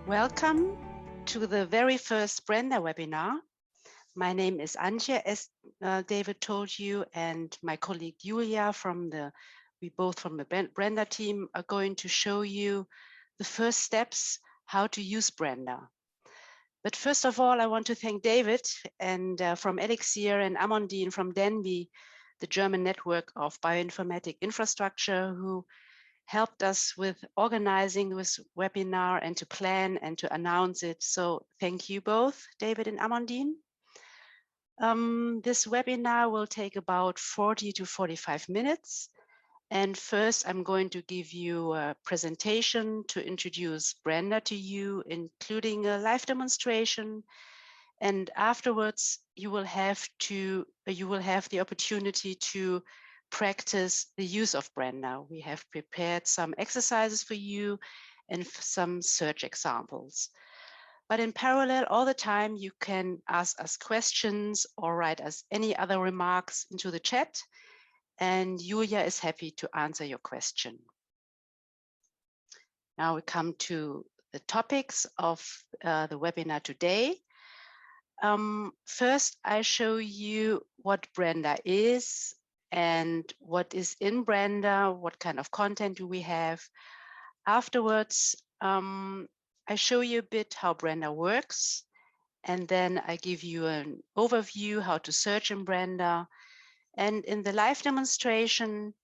Welcome to the very first Brenda webinar. My name is Antje, as David told you, and my colleague Julia we both from the Brenda team are going to show you the first steps how to use Brenda. But first of all, I want to thank David and from Elixir and Amandine from Denby, the German network of bioinformatic infrastructure, who helped us with organizing this webinar and to plan and to announce it. So thank you both, David and Amandine. This webinar will take about 40 to 45 minutes. And first, I'm going to give you a presentation to introduce Brenda to you, including a live demonstration. And afterwards, you will have the opportunity to practice the use of Brenda. We have prepared some exercises for you and some search examples. But in parallel, all the time, you can ask us questions or write us any other remarks into the chat, and Julia is happy to answer your question. Now we come to the topics of the webinar today. First, I show you what Brenda is and what is in Brenda, what kind of content do we have. Afterwards, I show you a bit how Brenda works, and then I give you an overview how to search in Brenda. And in the live demonstration,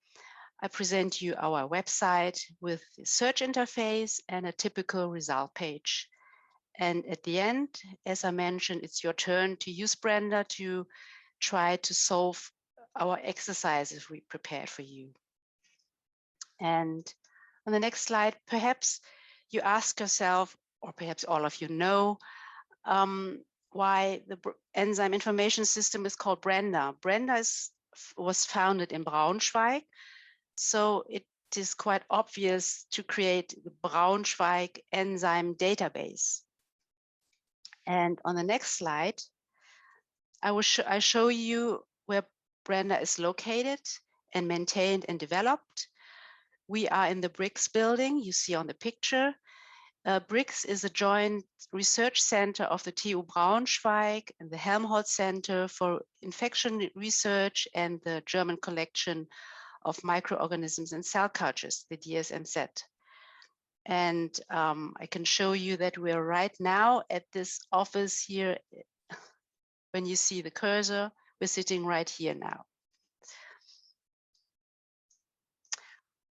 I present you our website with the search interface and a typical result page. And at the end, as I mentioned, it's your turn to use Brenda to try to solve our exercises we prepared for you. And on the next slide, perhaps you ask yourself, or perhaps all of you know, why the enzyme information system is called Brenda. Brenda was founded in Braunschweig, so it is quite obvious to create the Braunschweig enzyme database. And on the next slide, I show you where Brenda is located and maintained and developed. We are in the BRICS building you see on the picture. BRICS is a joint research center of the TU Braunschweig and the Helmholtz Center for Infection Research and the German Collection of Microorganisms and Cell Cultures, the DSMZ. And I can show you that we're right now at this office here. When you see the cursor, we're sitting right here now.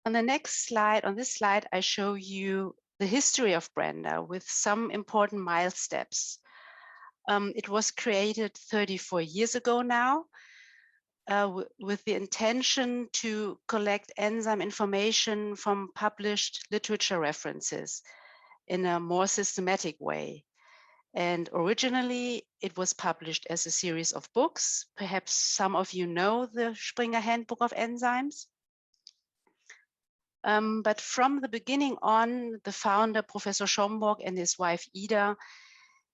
On the next slide, on this slide, I show you the history of Brenda with some important milestones. It was created 34 years ago now, with the intention to collect enzyme information from published literature references in a more systematic way. And originally, it was published as a series of books. Perhaps some of you know the Springer Handbook of Enzymes. But from the beginning on, the founder, Professor Schomburg, and his wife, Ida,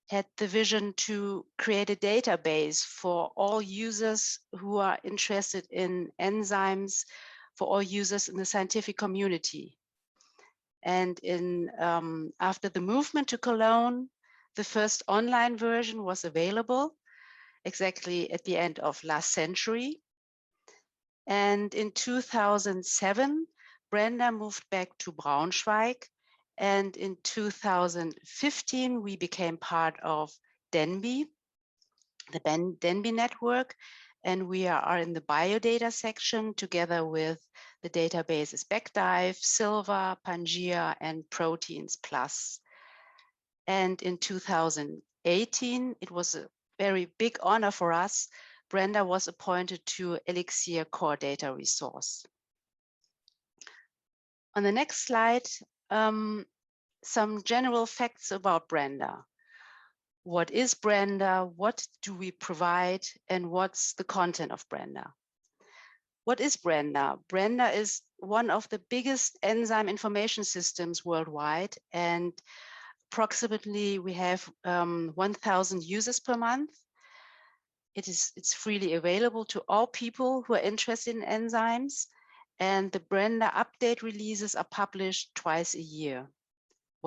had the vision to create a database for all users who are interested in enzymes, for all users in the scientific community. And after the movement to Cologne, the first online version was available exactly at the end of last century. And in 2007, Brenda moved back to Braunschweig. And in 2015, we became part of Denby, the Denby network. And we are in the biodata section together with the databases BackDive, Silva, Pangea, and Proteins Plus. And in 2018, it was a very big honor for us. Brenda was appointed to Elixir Core Data Resource. On the next slide, some general facts about Brenda. What is Brenda? What do we provide? And what's the content of Brenda? What is Brenda? Brenda is one of the biggest enzyme information systems worldwide, and approximately we have 1,000 users per month. It's freely available to all people who are interested in enzymes, and the Brenda update releases are published twice a year.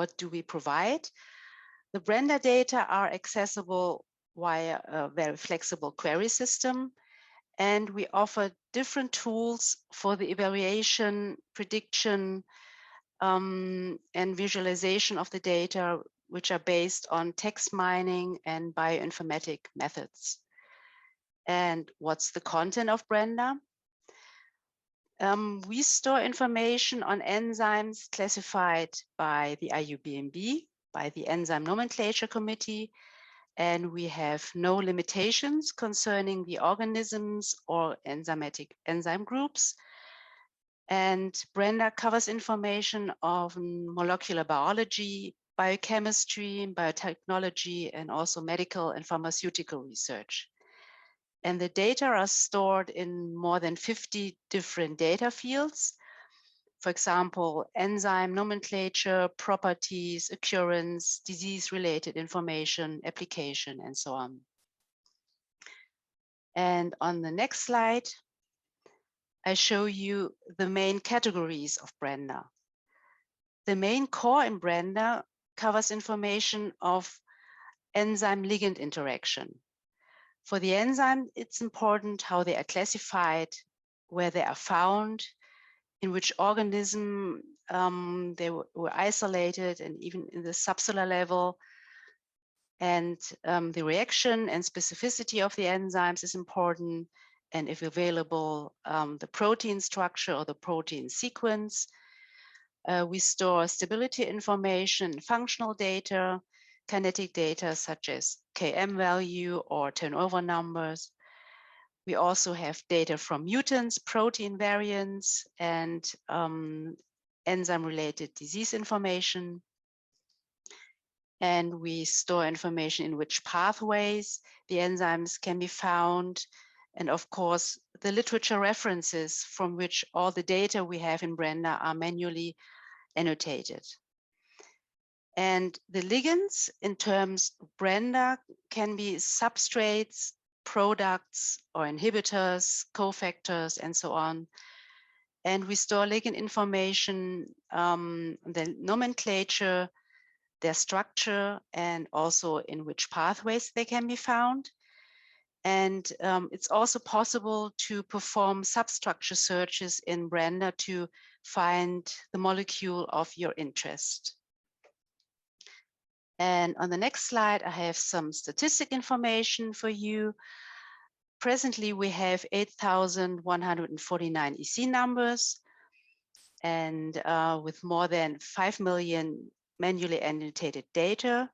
what do we provide? The Brenda data are accessible via a very flexible query system, and we offer different tools for the evaluation, prediction, and visualization of the data, which are based on text mining and bioinformatic methods. And what's the content of Brenda? We store information on enzymes classified by the IUBMB, by the Enzyme Nomenclature Committee, and we have no limitations concerning the organisms or enzyme groups. And Brenda covers information of molecular biology, biochemistry, biotechnology, and also medical and pharmaceutical research. And the data are stored in more than 50 different data fields. For example, enzyme nomenclature, properties, occurrence, disease-related information, application, and so on. And on the next slide, I show you the main categories of Brenda. The main core in Brenda covers information of enzyme ligand interaction. For the enzyme, it's important how they are classified, where they are found, in which organism they were isolated, and even in the subcellular level. And the reaction and specificity of the enzymes is important, and if available, the protein structure or the protein sequence. We store stability information, functional data, kinetic data such as Km value or turnover numbers. We also have data from mutants, protein variants, and enzyme-related disease information. And we store information in which pathways the enzymes can be found. And of course, the literature references from which all the data we have in Brenda are manually annotated. And the ligands in terms of Brenda can be substrates, products, or inhibitors, cofactors, and so on. And we store ligand information, the nomenclature, their structure, and also in which pathways they can be found. And it's also possible to perform substructure searches in Brenda to find the molecule of your interest. And on the next slide, I have some statistic information for you. Presently, we have 8,149 EC numbers, and with more than 5 million manually annotated data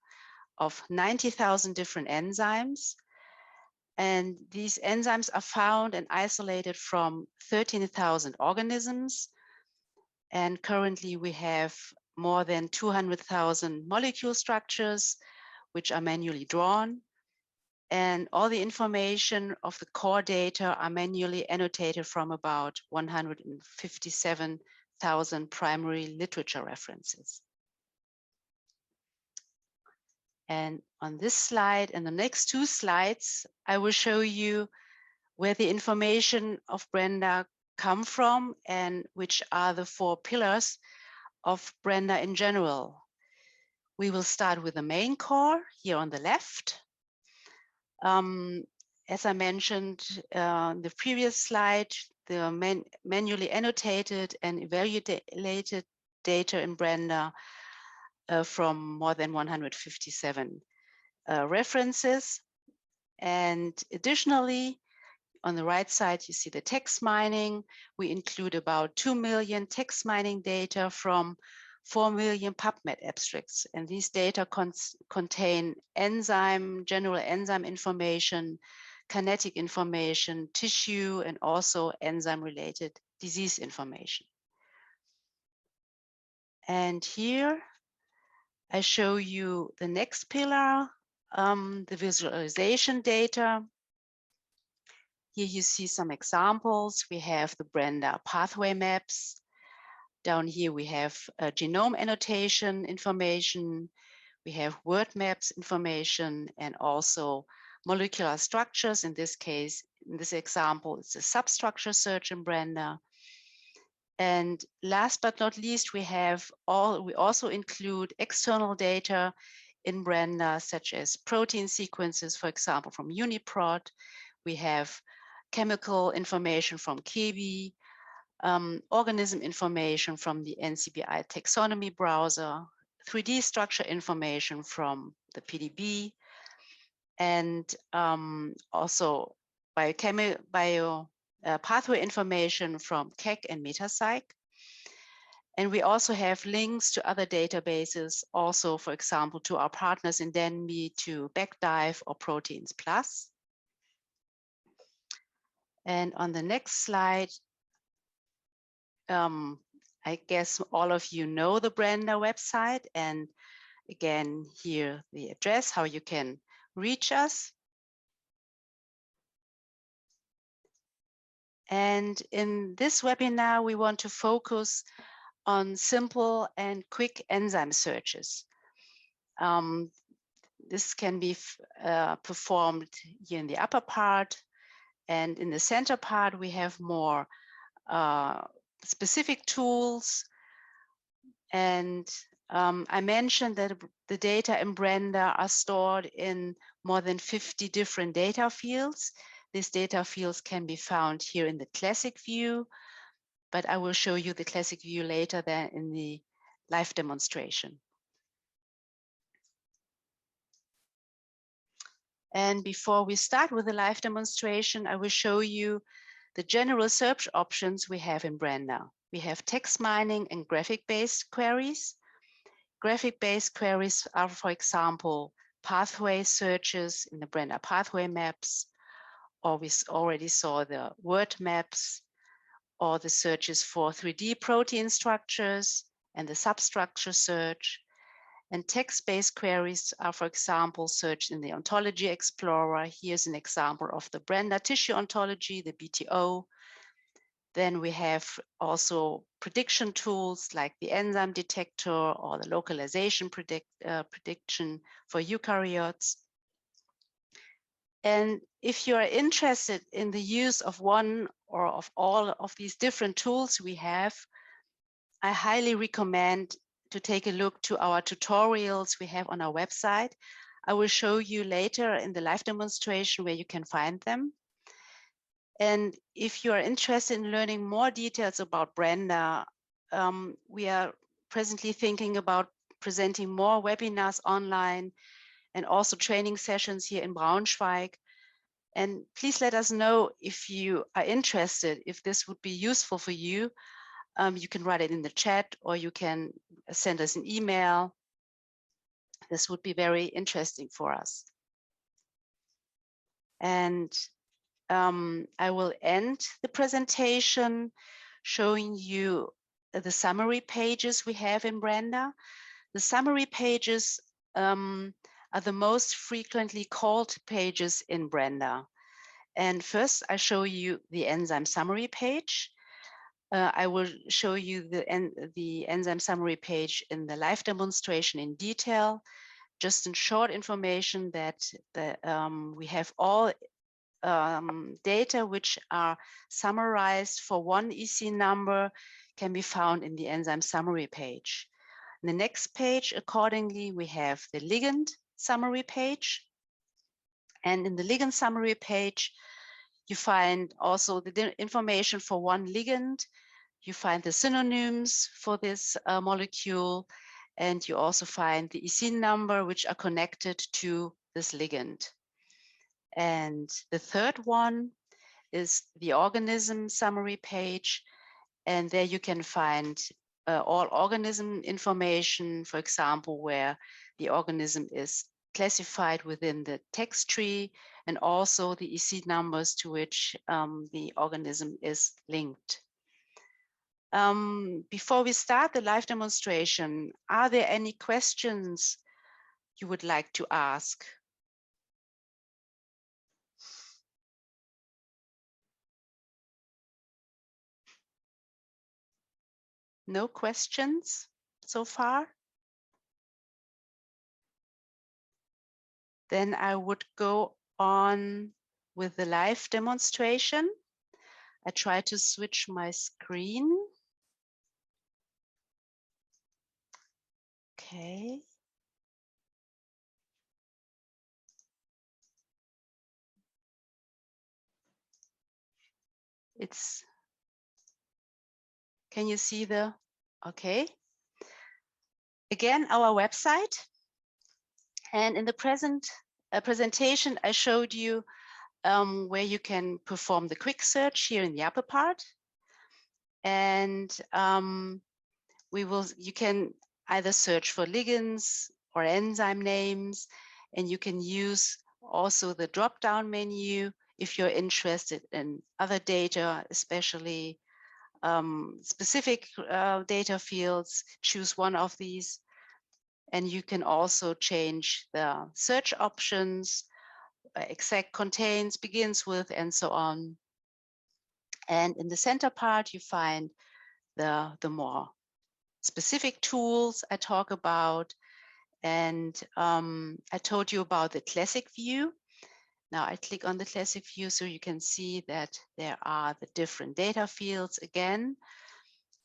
of 90,000 different enzymes. And these enzymes are found and isolated from 13,000 organisms. And currently we have more than 200,000 molecule structures, which are manually drawn. And all the information of the core data are manually annotated from about 157,000 primary literature references. And on this slide and the next two slides, I will show you where the information of Brenda come from and which are the 4 pillars of Brenda in general. We will start with the main core here on the left. As I mentioned in the previous slide, the manually annotated and evaluated data in Brenda from more than 157 references. And additionally, on the right side, you see the text mining. We include about 2 million text mining data from 4 million PubMed abstracts. And these data contain general enzyme information, kinetic information, tissue, and also enzyme-related disease information. And here I show you the next pillar, the visualization data. Here you see some examples. We have the Brenda pathway maps. Down here we have genome annotation information. We have word maps information and also molecular structures. In this case, in this example, it's a substructure search in Brenda. And last but not least, we also include external data in Brenda, such as protein sequences, for example, from UniProt. We have chemical information from KIWI, organism information from the NCBI taxonomy browser, 3D structure information from the PDB, and also pathway information from KEC and MetaPsych. And we also have links to other databases, also, for example, to our partners in DENMI, to BackDive or Proteins Plus. And on the next slide, I guess all of you know the Brenda website. And again, here the address, how you can reach us. And in this webinar, we want to focus on simple and quick enzyme searches. This can be performed here in the upper part, and in the center part, we have more specific tools. And I mentioned that the data in Brenda are stored in more than 50 different data fields. These data fields can be found here in the classic view, but I will show you the classic view later than in the live demonstration. And before we start with the live demonstration, I will show you the general search options we have in Brenda. We have text mining and graphic-based queries. Graphic-based queries are, for example, pathway searches in the Brenda pathway maps, or we already saw the word maps, or the searches for 3D protein structures and the substructure search. And text-based queries are, for example, searched in the Ontology Explorer. Here's an example of the Brenda tissue ontology, the BTO. Then we have also prediction tools like the enzyme detector or the localization prediction for eukaryotes. And if you are interested in the use of one or of all of these different tools we have, I highly recommend to take a look to our tutorials we have on our website. I will show you later in the live demonstration where you can find them. And if you are interested in learning more details about Brenda, we are presently thinking about presenting more webinars online and also training sessions here in Braunschweig. And please let us know if you are interested, if this would be useful for you. You can write it in the chat or you can send us an email. This would be very interesting for us. And I will end the presentation showing you the summary pages we have in Brenda. The summary pages are the most frequently called pages in Brenda. And first, I show you the enzyme summary page. I will show you the enzyme summary page in the live demonstration in detail. Just in short information that we have all data which are summarized for one EC number can be found in the enzyme summary page. In the next page, accordingly, we have the ligand summary page. And in the ligand summary page, you find also the information for one ligand. You find the synonyms for this molecule, and you also find the EC number which are connected to this ligand. And the third one is the organism summary page. And there you can find all organism information, for example, where the organism is classified within the text tree, and also the EC numbers to which the organism is linked. Before we start the live demonstration, are there any questions you would like to ask? No questions so far? Then I would go on with the live demonstration. I try to switch my screen. Okay. Can you see okay. Again, our website. And in the presentation, I showed you where you can perform the quick search here in the upper part. And you can either search for ligands or enzyme names, and you can use also the drop-down menu if you're interested in other data, especially specific data fields. Choose one of these, and you can also change the search options, exact, contains, begins with, and so on. And in the center part, you find the more specific tools I talk about. And I told you about the classic view. Now I click on the classic view so you can see that there are the different data fields again.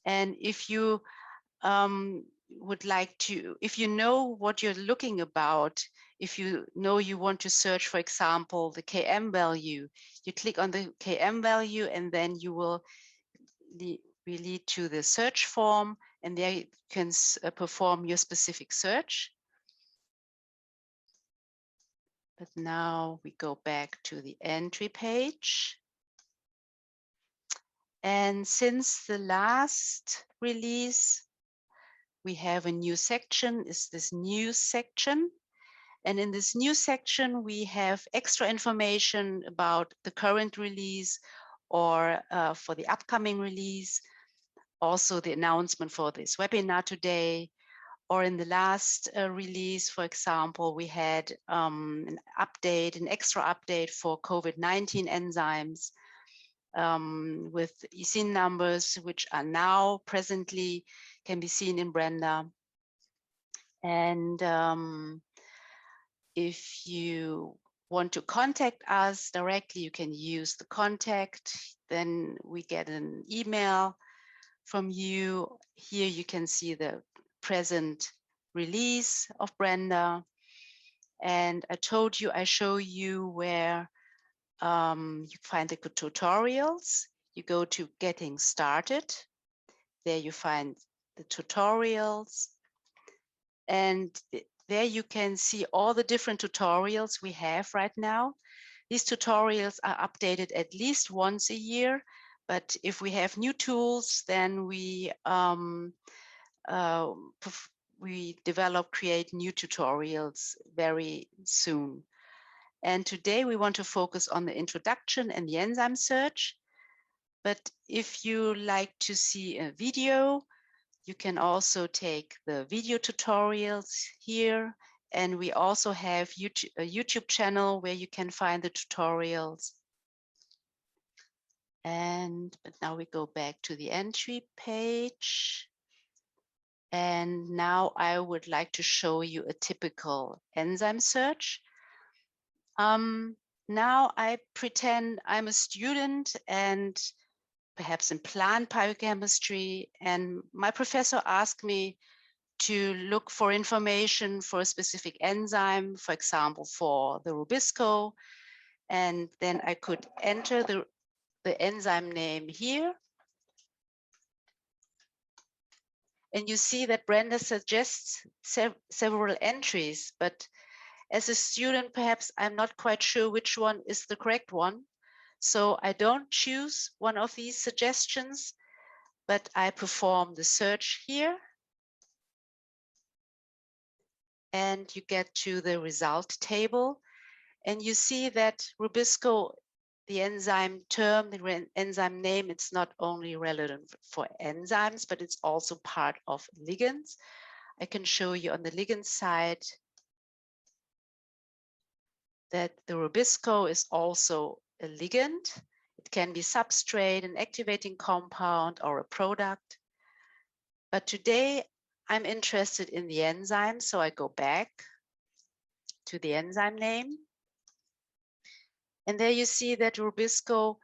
And if you would like to, if you know what you're looking about, if you know you want to search, for example, the KM value, you click on the KM value and then you will lead to the search form, and there you can perform your specific search. But now we go back to the entry page. And since the last release, we have a new section, is this news section. And in this new section, we have extra information about the current release or for the upcoming release. Also the announcement for this webinar today, or in the last release, for example, we had an extra update for COVID-19 enzymes with ECN numbers, which are now presently can be seen in Brenda. And if you want to contact us directly, you can use the contact. Then we get an email from you. Here you can see the present release of Brenda. And I told you, I show you where you find the tutorials. You go to Getting Started. There you find the tutorials. And there you can see all the different tutorials we have right now. These tutorials are updated at least once a year, but if we have new tools, then we create new tutorials very soon. And today we want to focus on the introduction and the enzyme search. But if you like to see a video, you can also take the video tutorials here. And we also have a YouTube channel where you can find the tutorials. But now we go back to the entry page. And now I would like to show you a typical enzyme search. Now I pretend I'm a student and perhaps in plant biochemistry, and my professor asked me to look for information for a specific enzyme, for example, for the Rubisco, and then I could enter the enzyme name here. And you see that Brenda suggests several entries, but as a student, perhaps I'm not quite sure which one is the correct one. So I don't choose one of these suggestions, but I perform the search here. And you get to the result table. And you see that Rubisco, the enzyme term, the enzyme name, it's not only relevant for enzymes, but it's also part of ligands. I can show you on the ligand side that the Rubisco is also a ligand. It can be substrate, an activating compound, or a product. But today I'm interested in the enzyme, so I go back to the enzyme name. And there you see that Rubisco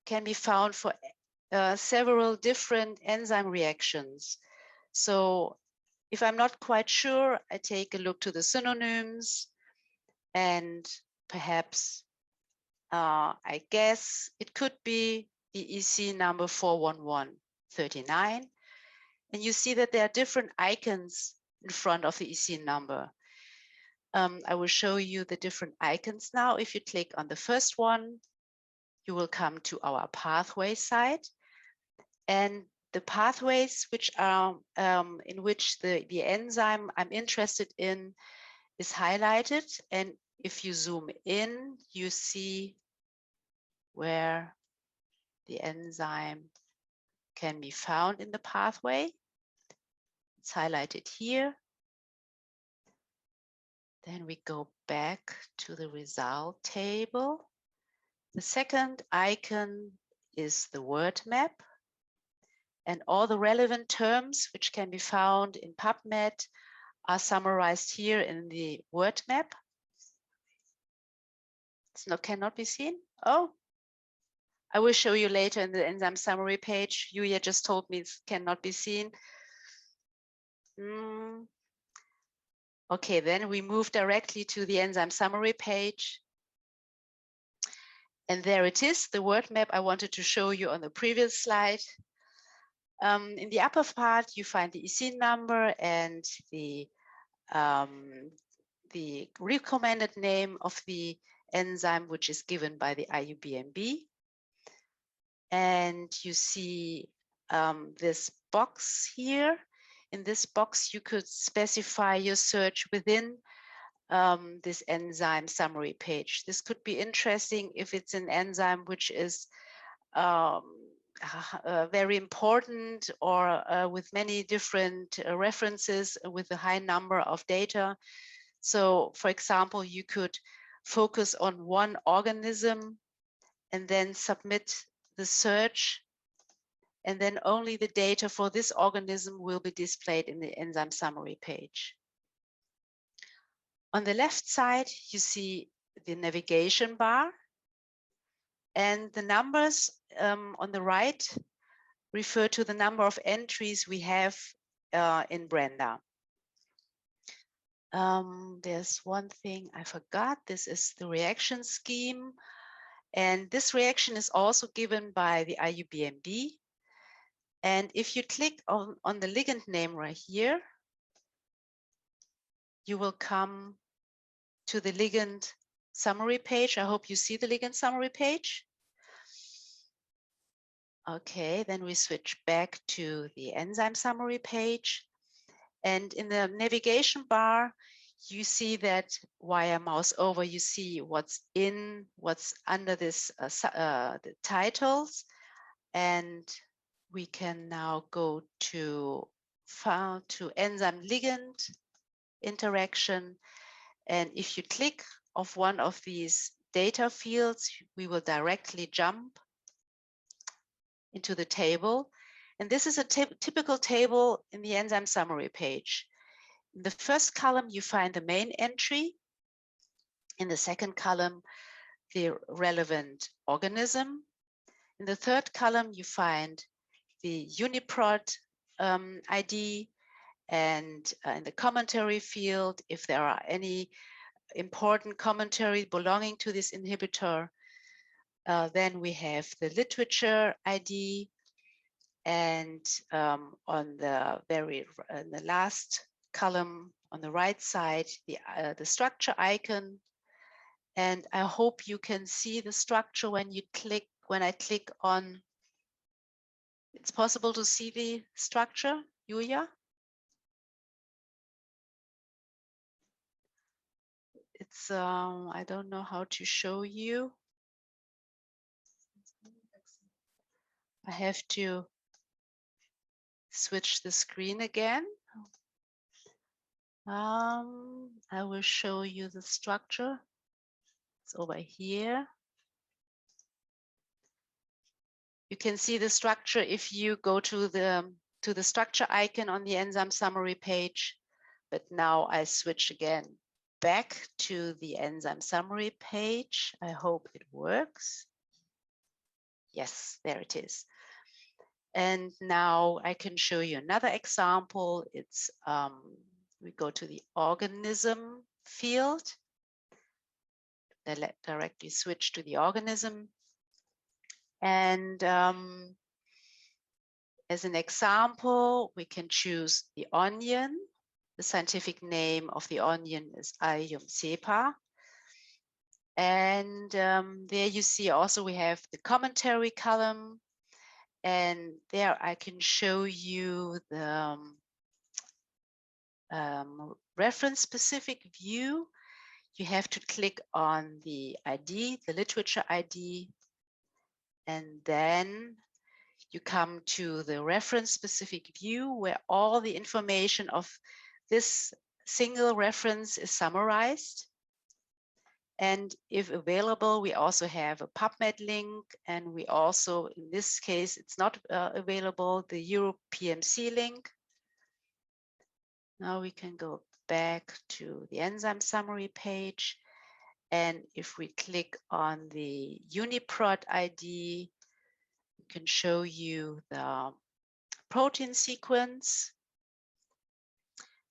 can be found for several different enzyme reactions. So If I'm not quite sure, I take a look to the synonyms, and perhaps I guess it could be the EC number 41139. And you see that there are different icons in front of the EC number. I will show you the different icons now. If you click on the first one, you will come to our pathway site. And the pathways which are in which the enzyme I'm interested in is highlighted. And if you zoom in, you see where the enzyme can be found in the pathway. It's highlighted here. Then we go back to the result table. The second icon is the word map. And all the relevant terms which can be found in PubMed are summarized here in the word map. Cannot be seen. Oh, I will show you later in the enzyme summary page. Yuya just told me it cannot be seen. Okay, then we move directly to the enzyme summary page. And there it is, the word map I wanted to show you on the previous slide. In the upper part, you find the EC number and the recommended name of the enzyme, which is given by the IUBMB. And you see this box here. In this box, you could specify your search within this enzyme summary page. This could be interesting if it's an enzyme which is very important or with many different references with a high number of data. So, for example, you could focus on one organism and then submit the search, and then only the data for this organism will be displayed in the enzyme summary page. On the left side, you see the navigation bar, and the numbers on the right refer to the number of entries we have in Brenda. There's one thing I forgot. This is the reaction scheme. And this reaction is also given by the IUBMB. And if you click on the ligand name right here, you will come to the ligand summary page. I hope you see the ligand summary page. Okay, then we switch back to the enzyme summary page. And in the navigation bar, you see that via mouse over, you see what's under this the titles. And we can now go to enzyme ligand interaction. And if you click of one of these data fields, we will directly jump into the table. And this is a typical table in the enzyme summary page. In the first column, you find the main entry. In the second column, the relevant organism. In the third column, you find the UniProt ID, and in the commentary field, if there are any important commentary belonging to this inhibitor, then we have the literature ID, and on the last column on the right side, the structure icon. And I hope you can see the structure when I click on. It's possible to see the structure, Julia? It's I don't know how to show you. I have to switch the screen again. I will show you the structure. It's over here. You can see the structure if you go to the structure icon on the enzyme summary page. But now I switch again back to the enzyme summary page. I hope it works. Yes, there it is. And now I can show you another example. It's we go to the organism field. Directly switch to the organism. And as an example, we can choose the onion. The scientific name of the onion is Allium cepa. And there you see also we have the commentary column. And there I can show you the reference specific view. You have to click on the ID, the literature ID, and then you come to the reference specific view where all the information of this single reference is summarized. And if available, we also have a PubMed link, and we also, in this case, it's not available, the Europe PMC link. Now we can go back to the enzyme summary page. And if we click on the UniProt ID, we can show you the protein sequence.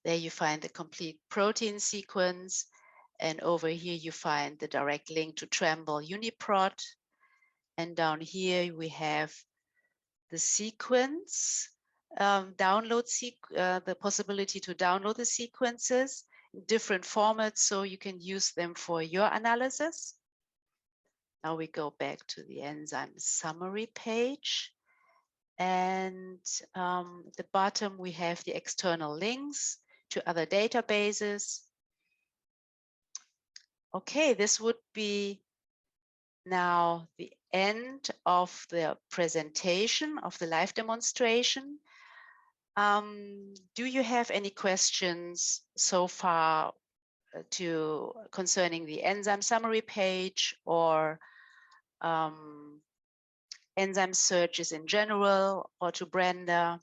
There you find the complete protein sequence. And over here you find the direct link to Tremble UniProt. And down here we have the sequence, the possibility to download the sequences in different formats so you can use them for your analysis. Now we go back to the enzyme summary page. And at the bottom, we have the external links to other databases. Okay, this would be now the end of the presentation of the live demonstration. Do you have any questions so far concerning the enzyme summary page or enzyme searches in general, or to Brenda?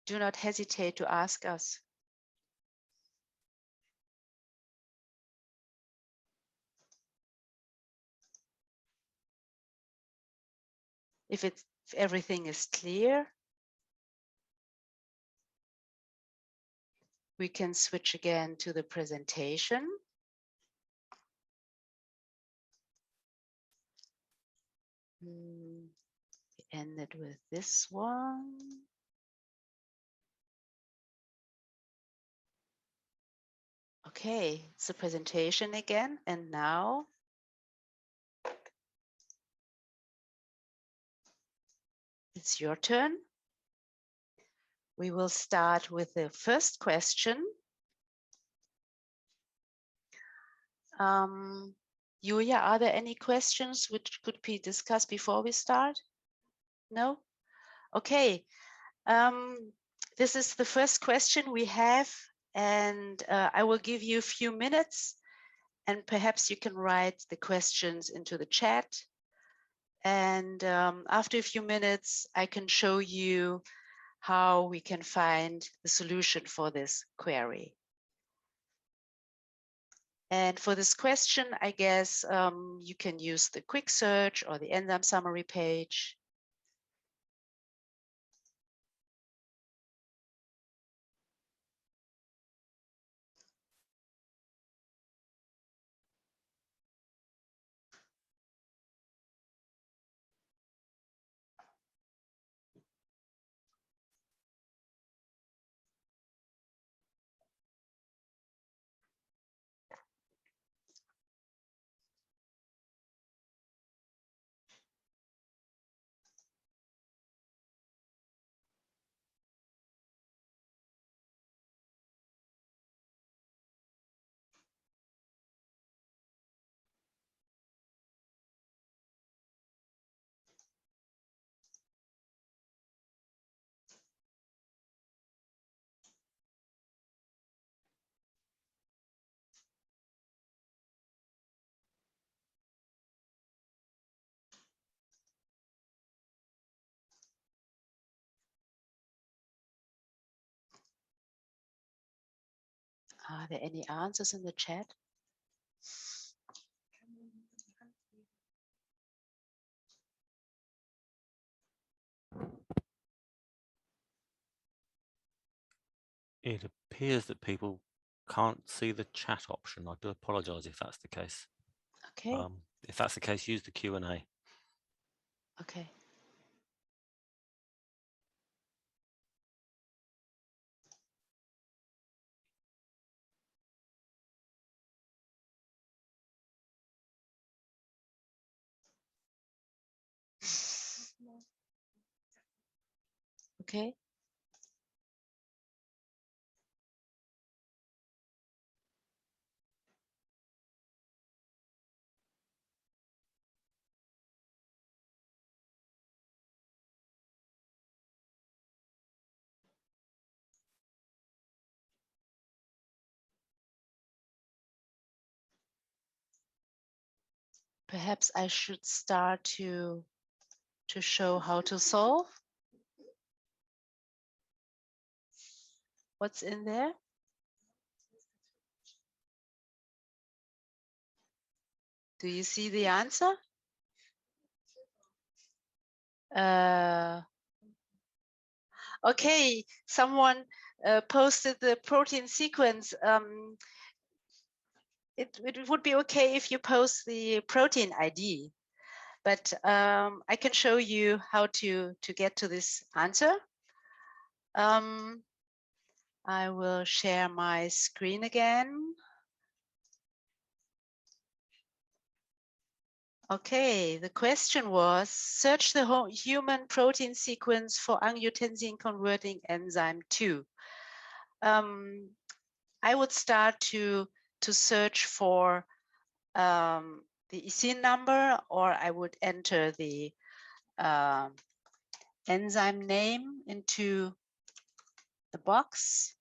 Do not hesitate to ask us. If everything is clear, we can switch again to the presentation. We ended with this one. Okay, it's a presentation again, and now it's your turn. We will start with the first question. Julia, are there any questions which could be discussed before we start? No? Okay. This is the first question we have, and I will give you a few minutes, and perhaps you can write the questions into the chat. And after a few minutes, I can show you how we can find the solution for this query. And for this question, I guess you can use the quick search or the enzyme summary page. Are there any answers in the chat? It appears that people can't see the chat option. I do apologize if that's the case. Okay. If that's the case, use the Q&A. Okay. Okay. Perhaps I should start to show how to solve. What's in there? Do you see the answer? Okay, someone posted the protein sequence. It would be okay if you post the protein ID, but I can show you how to get to this answer. I will share my screen again. Okay, the question was, search the human protein sequence for angiotensin converting enzyme 2. I would start to search for the EC number, or I would enter the enzyme name into the box.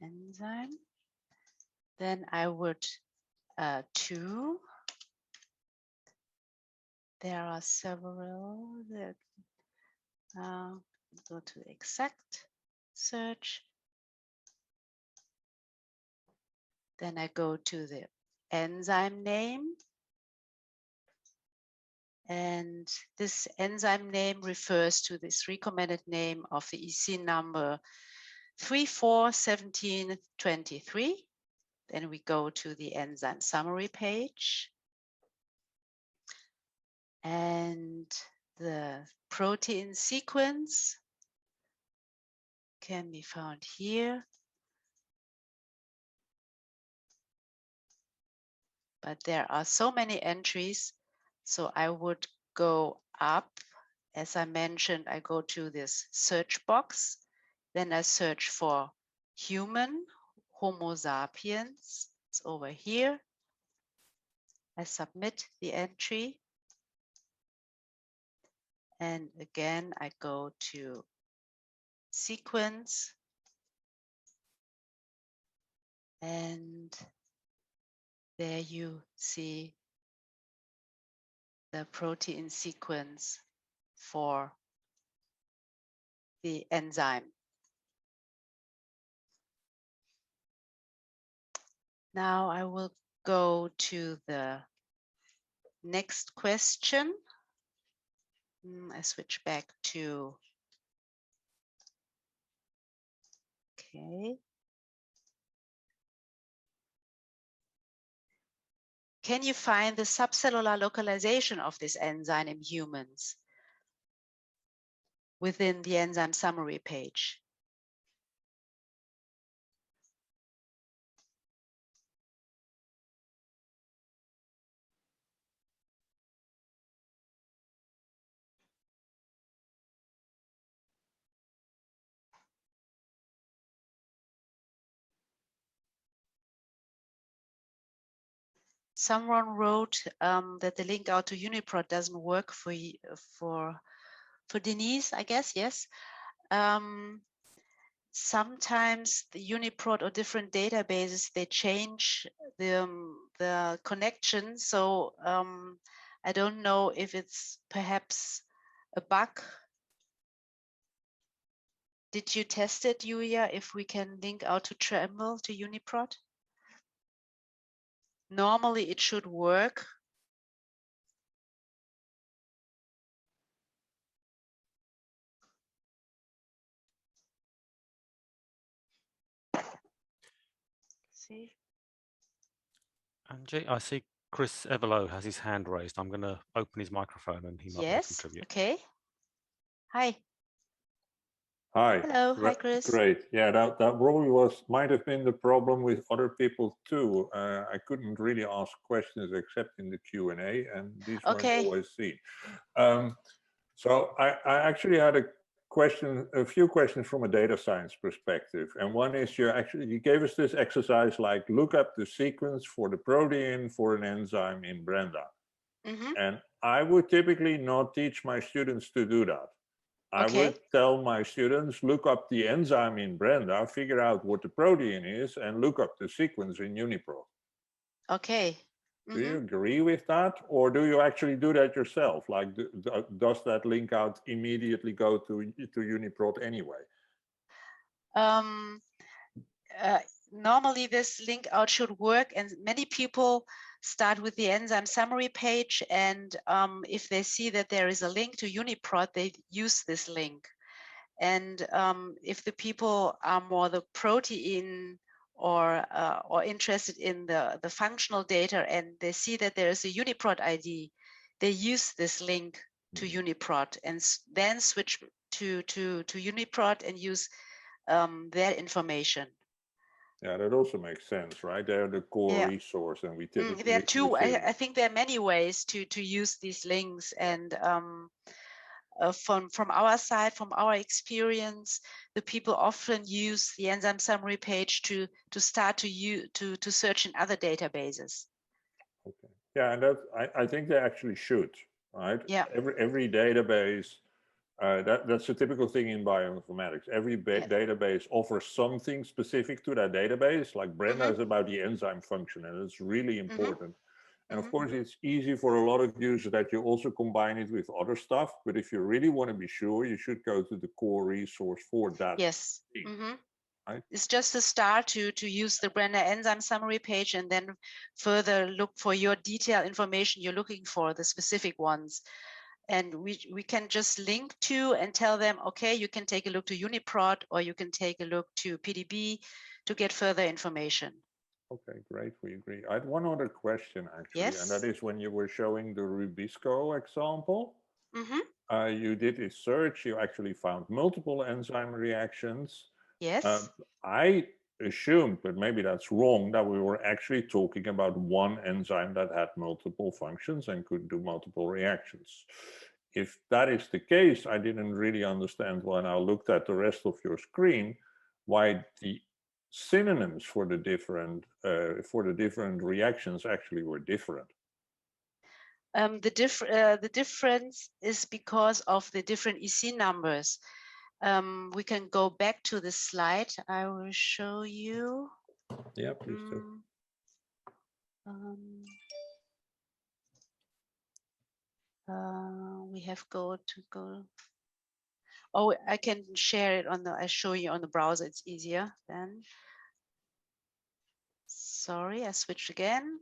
Enzyme. Then I would 2. There are several that go to exact search. Then I go to the enzyme name. And this enzyme name refers to this recommended name of the EC number 341723. Then we go to the enzyme summary page. And the protein sequence can be found here. But there are so many entries, so I would go up. As I mentioned, I go to this search box. Then I search for human, Homo sapiens. It's over here. I submit the entry. And again, I go to sequence. And there you see the protein sequence for the enzyme. Now I will go to the next question. I switch back to, okay. Can you find the subcellular localization of this enzyme in humans within the enzyme summary page? Someone wrote that the link out to UniProt doesn't work for Denise, I guess, yes. Sometimes the UniProt or different databases, they change the connection. So I don't know if it's perhaps a bug. Did you test it, Yuya, if we can link out to Tremble to UniProt? Normally it should work. see. Angie, I see Chris Evelo has his hand raised. I'm going to open his microphone and he might want to Yes. contribute. Okay. Hi. Hi. Hello. Hi, Chris. Great. Yeah, that probably might have been the problem with other people too. I couldn't really ask questions except in the Q&A, and these weren't Okay. always seen. So I actually had a few questions from a data science perspective. And one is you gave us this exercise like look up the sequence for the protein for an enzyme in Brenda. Mm-hmm. And I would typically not teach my students to do that. I Okay. would tell my students, look up the enzyme in Brenda, figure out what the protein is, and look up the sequence in UniProt. Okay. Do you agree with that? Or do you actually do that yourself? Like, does that link out immediately go to UniProt anyway? Normally this link out should work, and many people start with the enzyme summary page, and if they see that there is a link to UniProt, they use this link. And if the people are more the protein or interested in the functional data, and they see that there is a UniProt ID, they use this link to UniProt and then switch to UniProt and use their information. Yeah, that also makes sense, right? They're the core resource, and we typically there are two. I think there are many ways to use these links, and from our side, from our experience, the people often use the enzyme summary page to start to search in other databases. Okay. Yeah, and I think they actually should, right? Yeah. Every database. That's a typical thing in bioinformatics. Every database offers something specific to that database. Like Brenda is about the enzyme function, and it's really important. And of course, it's easy for a lot of users that you also combine it with other stuff. But if you really want to be sure, you should go to the core resource for that. Yes. Right? It's just a start to use the Brenda enzyme summary page, and then further look for your detailed information you're looking for, the specific ones. And we can just link to and tell them, okay, you can take a look to UniProt, or you can take a look to PDB to get further information. Okay, great, we agree. I had one other question actually, yes. And that is when you were showing the Rubisco example, you did a search, you actually found multiple enzyme reactions. Yes. I assumed, but maybe that's wrong, that we were actually talking about one enzyme that had multiple functions and could do multiple reactions. If that is the case, I didn't really understand when I looked at the rest of your screen why the synonyms for the different reactions actually were different. The difference is because of the different EC numbers. We can go back to the slide. I will show you. Yeah, please do. We have go. Oh, I can share it I show you on the browser. It's easier then. Sorry, I switched again.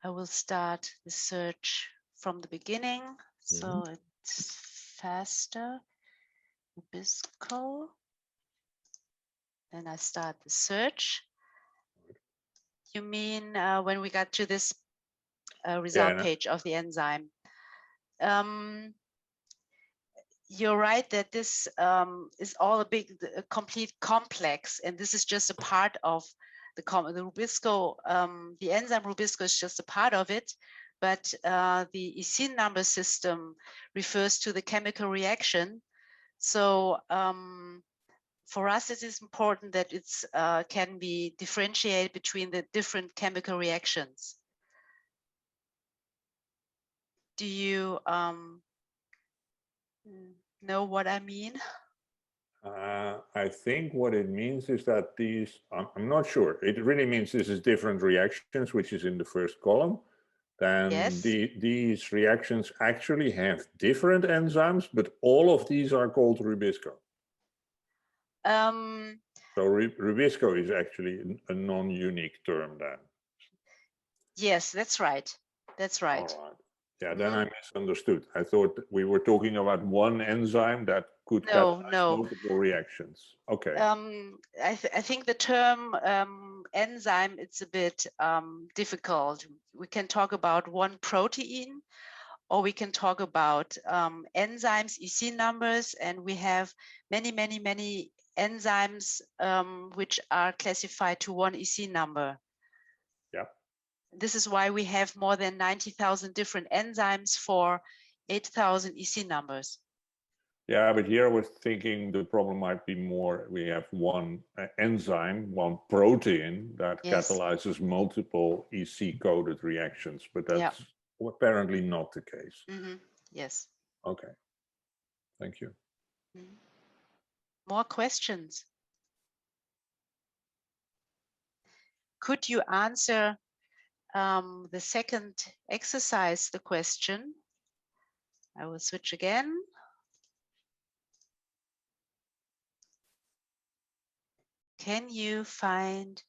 I will start the search from the beginning, so it's faster. Rubisco. Then I start the search. You mean when we got to this result page of the enzyme? You're right that this is all a complete complex, and this is just a part of the Rubisco. The enzyme Rubisco is just a part of it, but the EC number system refers to the chemical reaction. So for us, it is important that it can be differentiated between the different chemical reactions. Do you know what I mean? I think what it means is that these, I'm not sure. It really means this is different reactions, which is in the first column. Then these reactions actually have different enzymes, but all of these are called Rubisco. So Rubisco is actually a non-unique term then. Yes, that's right. That's right. All right. Yeah, then I misunderstood. I thought we were talking about one enzyme that could No, catalyze no. multiple reactions. Okay. I think the term enzyme, it's a bit difficult. We can talk about one protein, or we can talk about enzymes, EC numbers, and we have many, many, many enzymes which are classified to one EC number. Yeah. This is why we have more than 90,000 different enzymes for 8,000 EC numbers. Yeah, but here I was thinking the problem might be more, we have one enzyme, one protein that Yes. catalyzes multiple EC-coded reactions, but that's apparently not the case. Mm-hmm. Yes. Okay, thank you. More questions? Could you answer the second exercise, the question? I will switch again. Can you find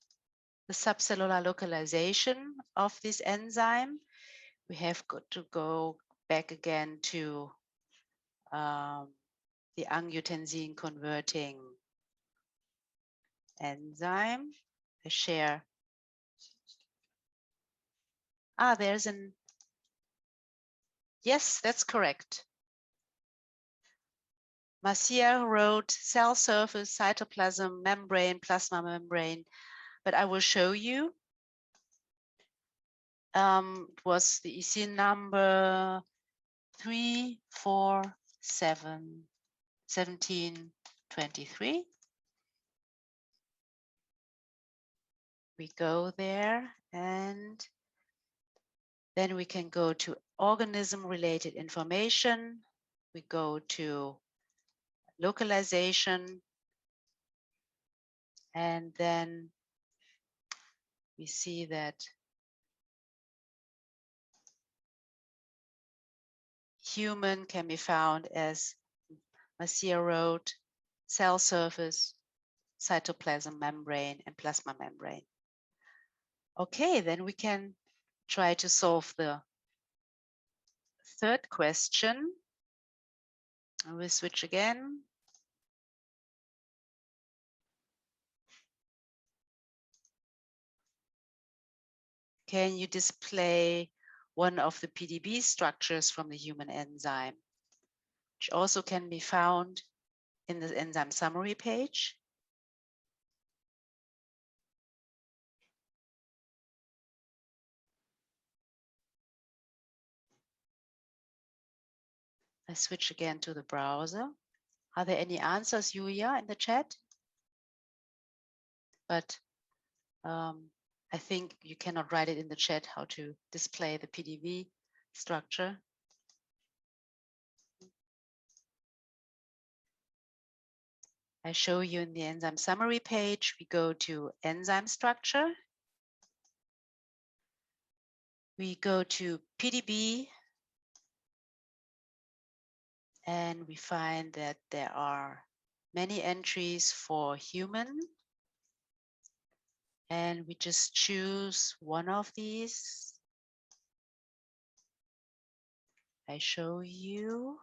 the subcellular localization of this enzyme? We have got to go back again to the angiotensin converting enzyme. I share. There's an, yes, that's correct. Marcia wrote cell surface, cytoplasm, membrane, plasma membrane, but I will show you. It was the EC number 3471723. We go there and then we can go to organism related information. We go to localization, and then we see that human can be found as Marcia wrote, cell surface, cytoplasm membrane, and plasma membrane. Okay, then we can try to solve the third question. I will switch again. Can you display one of the PDB structures from the human enzyme, which also can be found in the enzyme summary page? I switch again to the browser. Are there any answers, Julia, in the chat? But I think you cannot write it in the chat how to display the PDV structure. I show you in the enzyme summary page. We go to enzyme structure. We go to PDB, and we find that there are many entries for human. And we just choose one of these. I show you.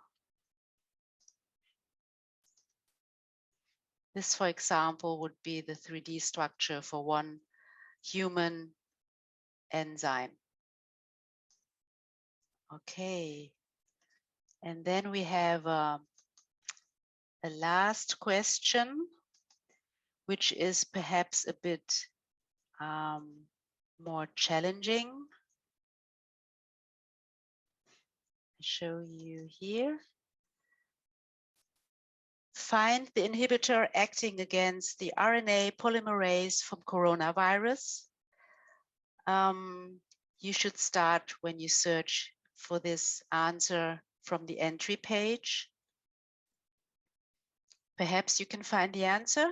This, for example, would be the 3D structure for one human enzyme. Okay. And then we have a last question, which is perhaps a bit more challenging. I show you here. Find the inhibitor acting against the RNA polymerase from coronavirus. You should start when you search for this answer from the entry page. Perhaps you can find the answer.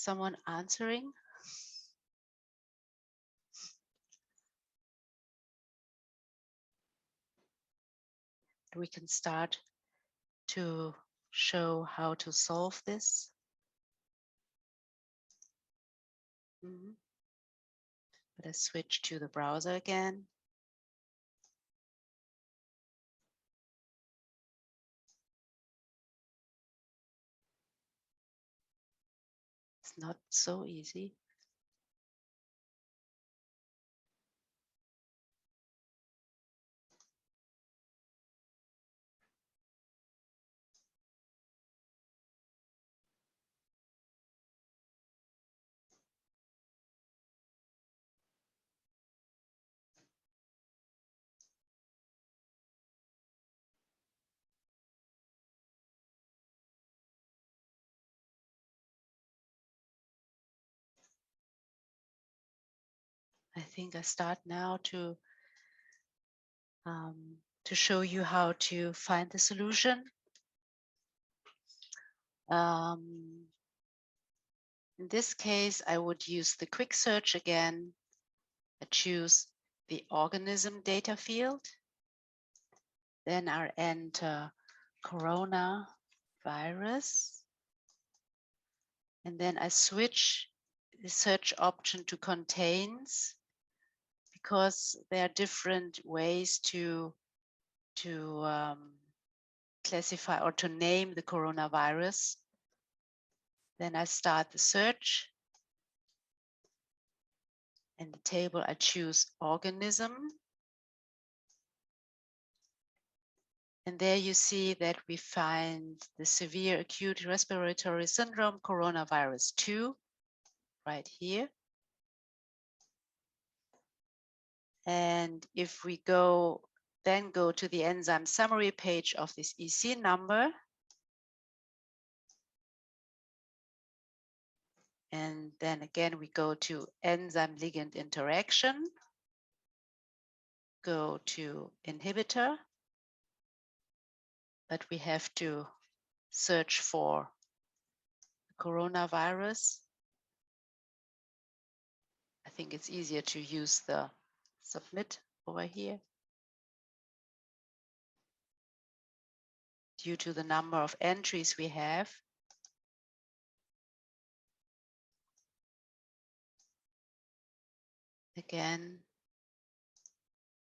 someone answering? We can start to show how to solve this. Let us switch to the browser again. It's not so easy. I think I start now to show you how to find the solution. In this case, I would use the quick search again. I choose the organism data field. Then I enter coronavirus. And then I switch the search option to contains, because there are different ways to classify or to name the coronavirus. Then I start the search. In the table, I choose organism. And there you see that we find the severe acute respiratory syndrome coronavirus 2 right here. And if we then go to the enzyme summary page of this EC number, and then again we go to enzyme ligand interaction, go to inhibitor, but we have to search for coronavirus. I think it's easier to use the submit over here. Due to the number of entries we have. Again,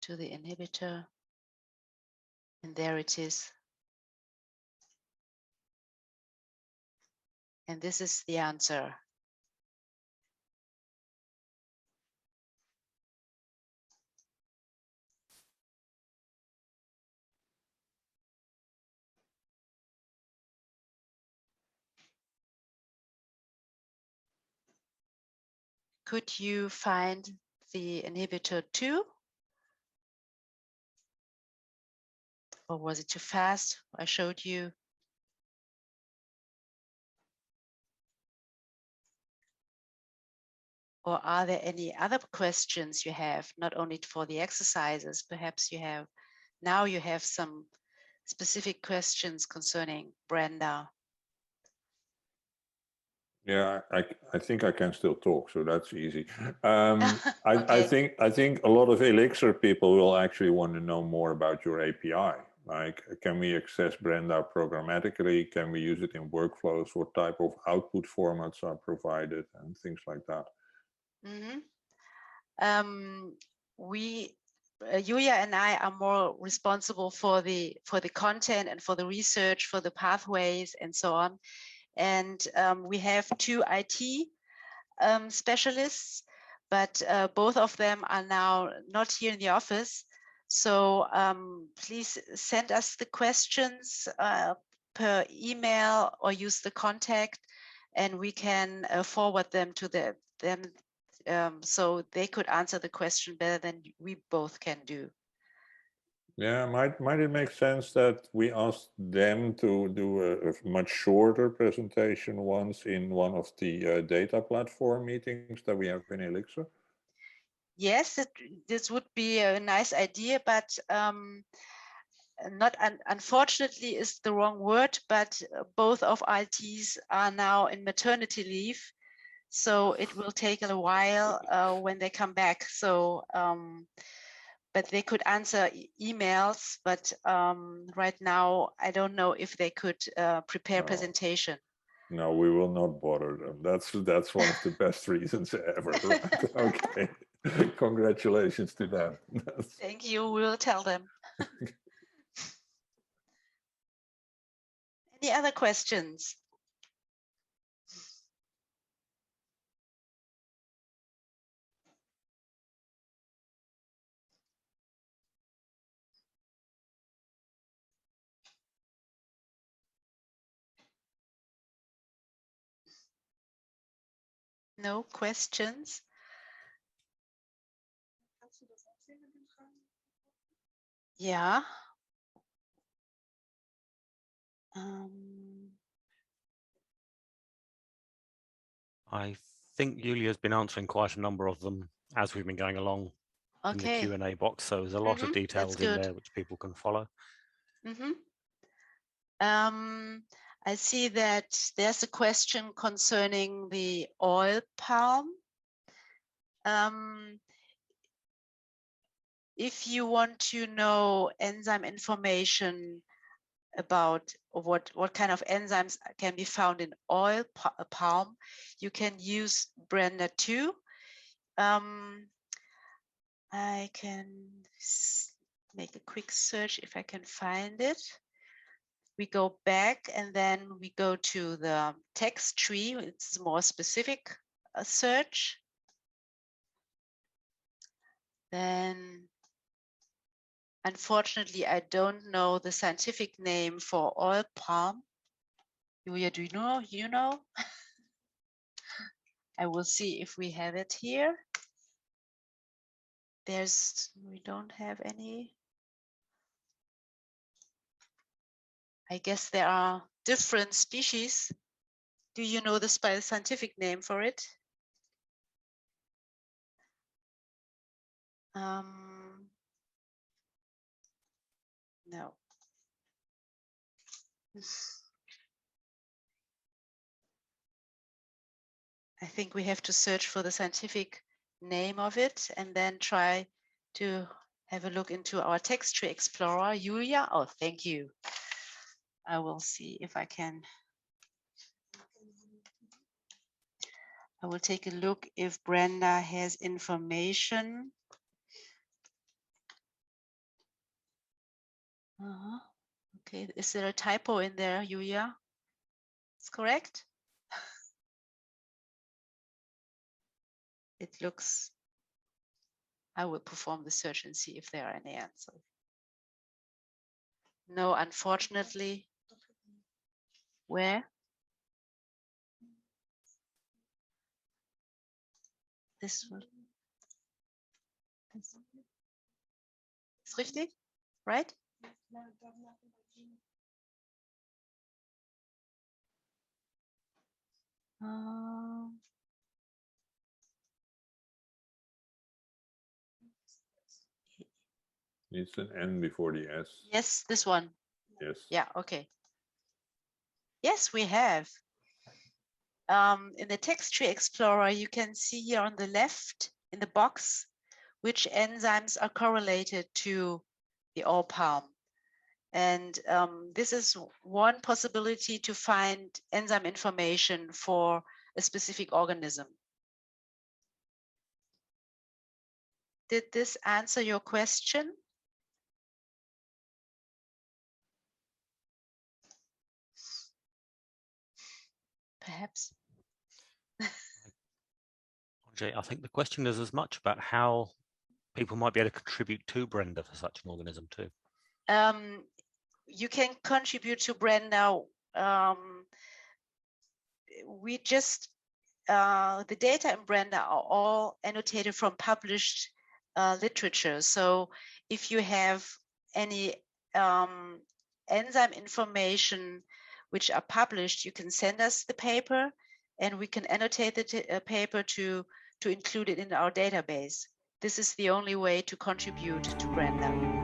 to the inhibitor, and there it is. And this is the answer. Could you find the inhibitor too? Or was it too fast? I showed you. Or are there any other questions you have, not only for the exercises, perhaps now you have some specific questions concerning Brenda. Yeah, I think I can still talk, so that's easy. Okay. I think a lot of Elixir people will actually want to know more about your API. Like, can we access Brenda programmatically? Can we use it in workflows? What type of output formats are provided and things like that? Julia and I are more responsible for the content and for the research, for the pathways and so on. And we have 2 IT specialists, but both of them are now not here in the office. So please send us the questions per email or use the contact, and we can forward them to them so they could answer the question better than we both can do. Yeah, might it make sense that we ask them to do a much shorter presentation once in one of the data platform meetings that we have in Elixir? Yes, this would be a nice idea, but unfortunately is the wrong word, but both of ITs are now in maternity leave. So it will take a while when they come back. So, but they could answer emails, but right now, I don't know if they could prepare presentation. No, we will not bother them. That's one of the best reasons ever. Right? Okay. Congratulations to them. Thank you. We'll tell them. Any other questions? No questions? Yeah. I think Julia's been answering quite a number of them as we've been going along in the Q&A box. So there's a lot of details in there which people can follow. I see that there's a question concerning the oil palm. If you want to know enzyme information about what kind of enzymes can be found in oil palm, you can use Brenda 2. I can make a quick search if I can find it. We go back and then we go to the text tree. It's more specific search. Then, unfortunately, I don't know the scientific name for oil palm. Julia, do you know? You know? I will see if we have it here. We don't have any. I guess there are different species. Do you know the scientific name for it? No. I think we have to search for the scientific name of it and then try to have a look into our text tree explorer. Julia, oh, thank you. I will see if I can. I will take a look if Brenda has information. Okay, is there a typo in there, Julia? It's correct? It looks, I will perform the search and see if there are any answers. No, unfortunately. Where? This one. Ist richtig? Right? It's an N before the S. Yes, this one. Yes. Yeah, okay. Yes, we have. In the text tree explorer, you can see here on the left in the box which enzymes are correlated to the oil palm. And this is one possibility to find enzyme information for a specific organism. Did this answer your question? Perhaps. Andre, I think the question is as much about how people might be able to contribute to Brenda for such an organism too. You can contribute to Brenda. We just, the data in Brenda are all annotated from published literature. So if you have any enzyme information which are published, you can send us the paper and we can annotate the paper to include it in our database. This is the only way to contribute to Brenda.